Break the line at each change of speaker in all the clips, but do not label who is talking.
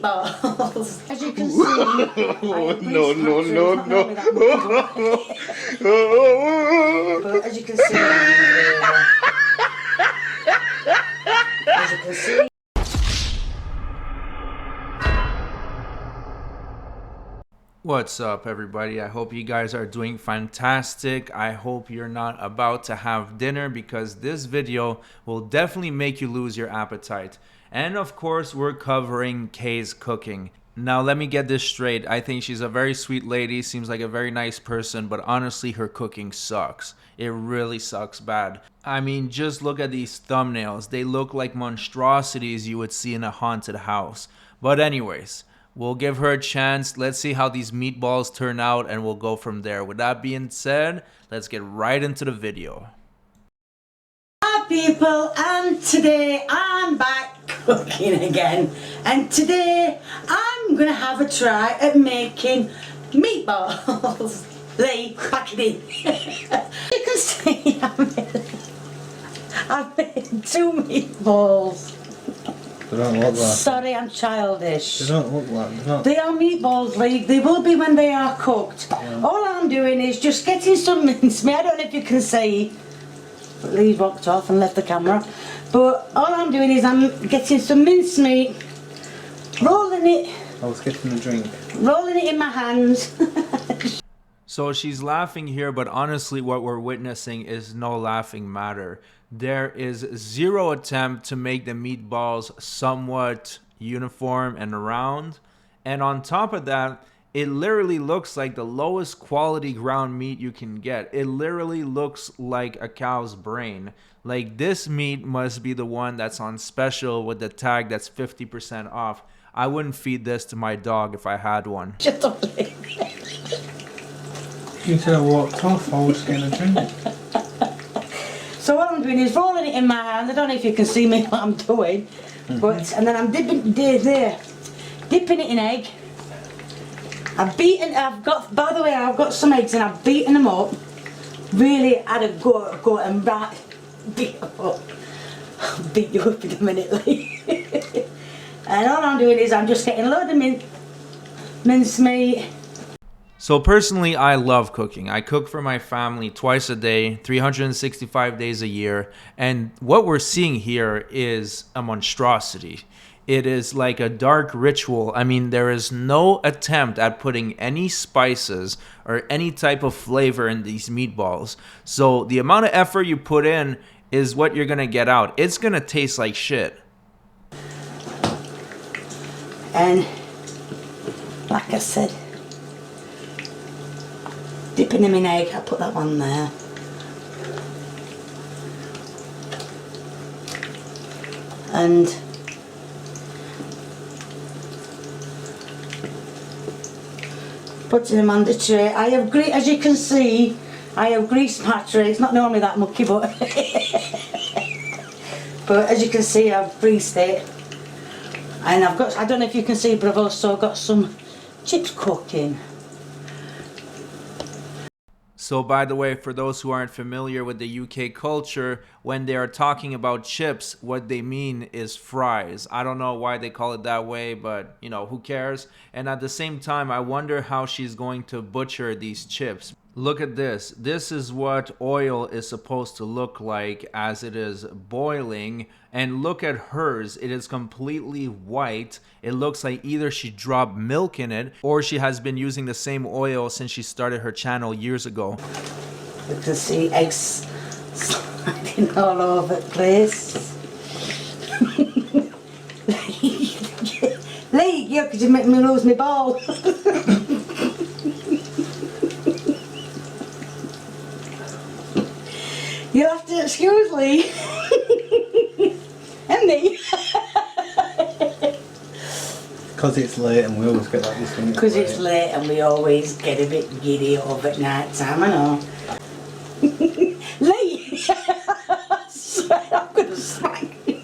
meatballs. As you can see,
no.
but as you can see, as you can see.
What's up, everybody? I hope you guys are doing fantastic. I hope you're not about to have dinner, because this video will definitely make you lose your appetite. And of course, we're covering Kay's cooking. Now, let me get this straight. I think she's a very sweet lady, seems like a very nice person, but honestly, her cooking sucks. It really sucks bad. I mean, just look at these thumbnails. They look like monstrosities you would see in a haunted house. But anyways, we'll give her a chance. Let's see how these meatballs turn out, and we'll go from there. With that being said, let's get right into the video.
Hi people, and today I'm back cooking again. And today I'm going to have a try at making meatballs. Lee, pack it in. You can see I've made 2 meatballs.
They don't look like.
Sorry, I'm childish.
They don't look like.
They are meatballs, Lee. They will be when they are cooked. Yeah. All I'm doing is just getting some mincemeat. I don't know if you can see, but Lee walked off and left the camera. But all I'm doing is I'm getting some mincemeat, rolling it.
I was getting a drink.
Rolling it in my hands.
So she's laughing here, but honestly what we're witnessing is no laughing matter. There is zero attempt to make the meatballs somewhat uniform and round. And on top of that, it literally looks like the lowest quality ground meat you can get. It literally looks like a cow's brain. Like, this meat must be the one that's on special with the tag that's 50% off. I wouldn't feed this to my dog if I had one.
Just a plate.
You said I walked off, I was getting a drink.
So what I'm doing is rolling it in my hand. I don't know if you can see me what I'm doing, but and then I'm dipping it in egg. I've got, by the way, I've got some eggs and I've beaten them up. Really had a go and right beat them up. I'll beat you up in a minute, Lee. And all I'm doing is I'm just getting a load of mincemeat.
So personally, I love cooking. I cook for my family twice a day, 365 days a year. And what we're seeing here is a monstrosity. It is like a dark ritual. I mean, there is no attempt at putting any spices or any type of flavor in these meatballs. So the amount of effort you put in is what you're gonna get out. It's gonna taste like shit.
And like I said, dipping them in egg. I put that one there. And putting them on the tray. I have as you can see, I have greased my tray. It's not normally that mucky, but but as you can see, I've greased it. And I've got, I don't know if you can see, but I've also got some chips cooking.
So by the way, for those who aren't familiar with the UK culture, when they are talking about chips, what they mean is fries. I don't know why they call it that way, but you know, who cares? And at the same time, I wonder how she's going to butcher these chips. Look at this. This is what oil is supposed to look like as it is boiling. And look at hers. It is completely white. It looks like either she dropped milk in it or she has been using the same oil since she started her channel years ago.
You can see eggs sliding all over the place. Lee, you could make me lose my ball. You'll have to excuse Lee. And me.
Because it's late and we always get like this thing.
Because it's late and we always get a bit giddy over at night time, I know. Lee! I'm going to smack you.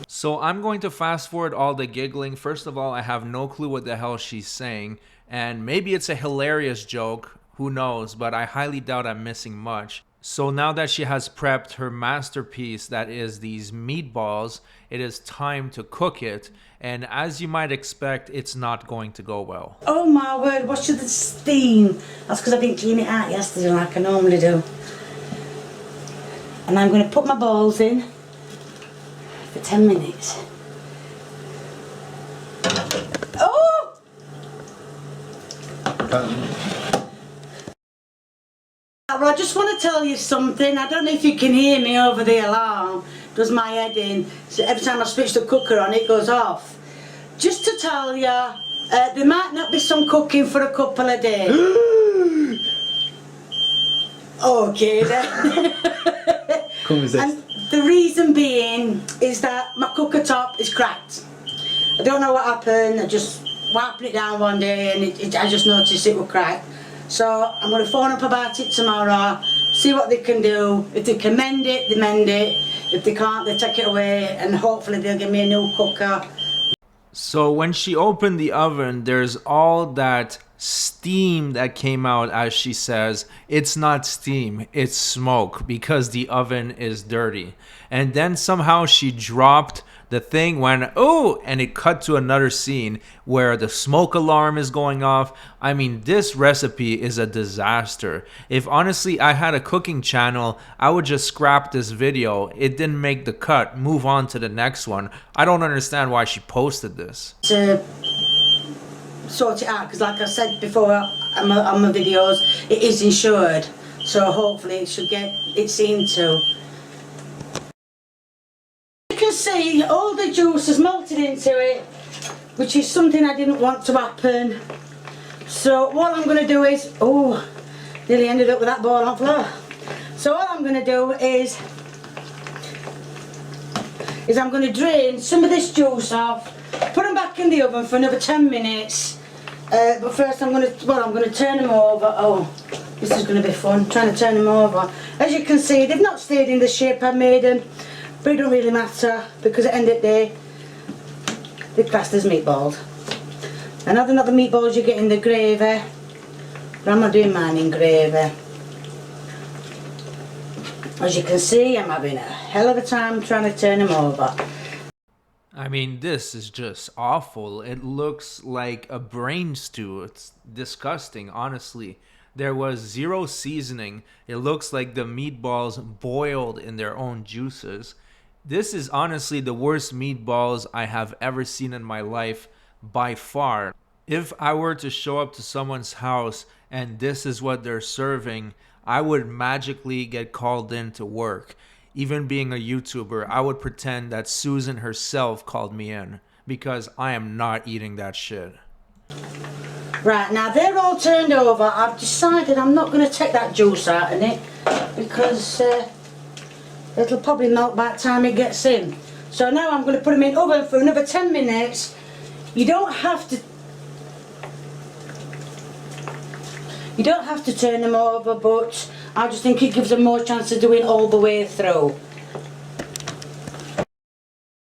So I'm going to fast forward all the giggling. First of all, I have no clue what the hell she's saying. And maybe it's a hilarious joke. Who knows? But I highly doubt I'm missing much. So now that she has prepped her masterpiece, that is these meatballs, it is time to cook it. And as you might expect, it's not going to go well.
Oh my word, watch the steam. That's because I didn't clean it out yesterday like I normally do. And I'm going to put my balls in for 10 minutes. Oh! Well, I just want to tell you something. I don't know if you can hear me over the alarm. It does my head in. So every time I switch the cooker on, it goes off. Just to tell you, there might not be some cooking for a couple of days. Okay then. And the reason being is that my cooker top is cracked. I don't know what happened. I just wiped it down one day and I just noticed it was cracked. So I'm going to phone up about it tomorrow, see what they can do. If they can mend it, they mend it. If they can't, they take it away and hopefully they'll give me a new cooker.
So when she opened the oven, there's all that steam that came out, as she says. It's not steam, it's smoke because the oven is dirty. And then somehow she dropped the thing, went, oh, and it cut to another scene where the smoke alarm is going off. I mean, this recipe is a disaster. If honestly I had a cooking channel, I would just scrap this video. It didn't make the cut, move on to the next one. I don't understand why she posted this.
To sort it out, because like I said before on my videos, it is insured. So hopefully it should get it seen to. You can see all the juice has melted into it, which is something I didn't want to happen. So what I'm going to do is, oh, nearly ended up with that ball on floor. So what I'm going to do is I'm going to drain some of this juice off, put them back in the oven for another 10 minutes. But first I'm going to turn them over. Oh, this is going to be fun, trying to turn them over. As you can see, they've not stayed in the shape I made them, but it don't really matter because at the end of the day, they're classed as meatballs. And other than the meatballs you get in the gravy, but I'm not doing mine in gravy. As you can see, I'm having a hell of a time trying to turn them over.
I mean, this is just awful. It looks like a brain stew. It's disgusting, honestly. There was zero seasoning. It looks like the meatballs boiled in their own juices. This is honestly the worst meatballs I have ever seen in my life, by far. If I were to show up to someone's house and this is what they're serving, I would magically get called in to work. Even being a YouTuber, I would pretend that Susan herself called me in because I am not eating that shit.
Right, now they're all turned over. I've decided I'm not going to take that juice out of it because it'll probably melt by the time it gets in. So now I'm going to put them in the oven for another 10 minutes. You don't have to turn them over, but I just think it gives them more chance of doing all the way through. You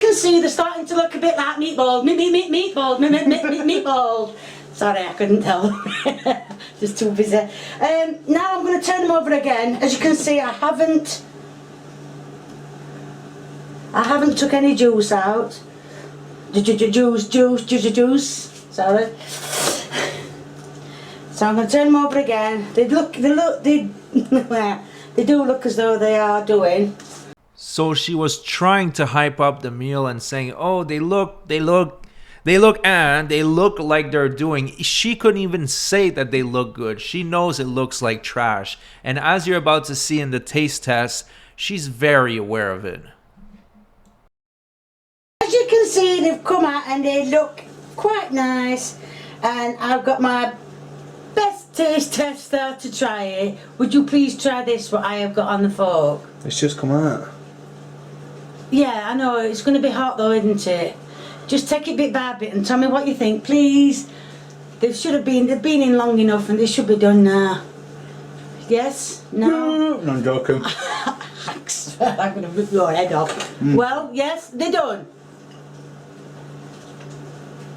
can see they're starting to look a bit like meatballs. Meatballs. Sorry, I couldn't tell. Just too busy. Now I'm going to turn them over again. As you can see, I haven't took any juice out. Juice. Sorry. So I'm going to turn them over again. They do look as though they are doing.
So she was trying to hype up the meal and saying, oh, they look like they're doing. She couldn't even say that they look good. She knows it looks like trash. And as you're about to see in the taste test, she's very aware of it.
As you can see, they've come out and they look quite nice. And I've got my best taste tester to try it. Would you please try this, what I have got on the fork?
It's just come out.
Yeah, I know, it's going to be hot though, isn't it? Just take it bit by bit and tell me what you think, please. They've been in long enough and they should be done now. Yes? No?
No, I'm joking.
I'm going to rip your head off. Well, yes, they're done.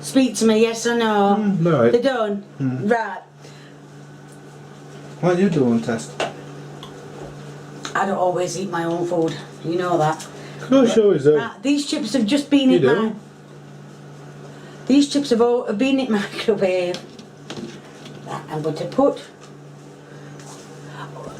Speak to me, yes or no?
No.
They're done? Right.
What are you doing, Test?
I don't always eat my own food. You know that.
No, sure is that.
Right, these chips have just been
You
in
do?
my... These chips have all been in microwave. Right, I'm going to put...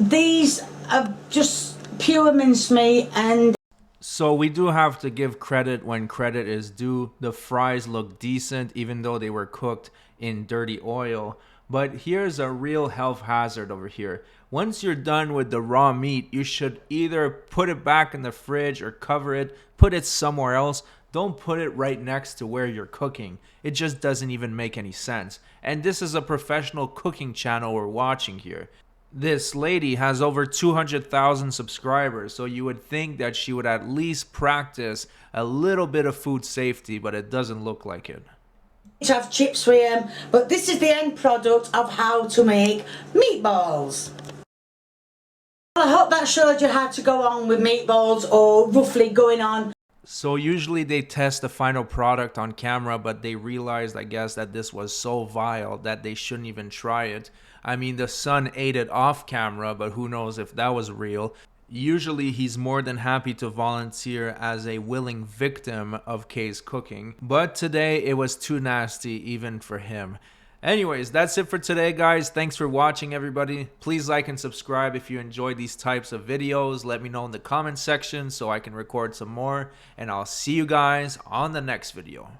These are just pure mincemeat and...
So we do have to give credit when credit is due. The fries look decent even though they were cooked in dirty oil. But here's a real health hazard over here. Once you're done with the raw meat, you should either put it back in the fridge or cover it, put it somewhere else. Don't put it right next to where you're cooking. It just doesn't even make any sense. And this is a professional cooking channel we're watching here. This lady has over 200,000 subscribers, so you would think that she would at least practice a little bit of food safety, but it doesn't look like it.
to have chips for him, but this is the end product of how to make meatballs. I hope that showed you how to go on with meatballs, or roughly going on.
So usually they test the final product on camera, but they realized, I guess, that this was so vile that they shouldn't even try it. I mean, the son ate it off camera, but who knows if that was real. Usually he's more than happy to volunteer as a willing victim of Kay's cooking, but today it was too nasty even for him. Anyways, that's it for today, guys. Thanks for watching, everybody. Please like and subscribe if you enjoy these types of videos. Let me know in the comment section so I can record some more, and I'll see you guys on the next video.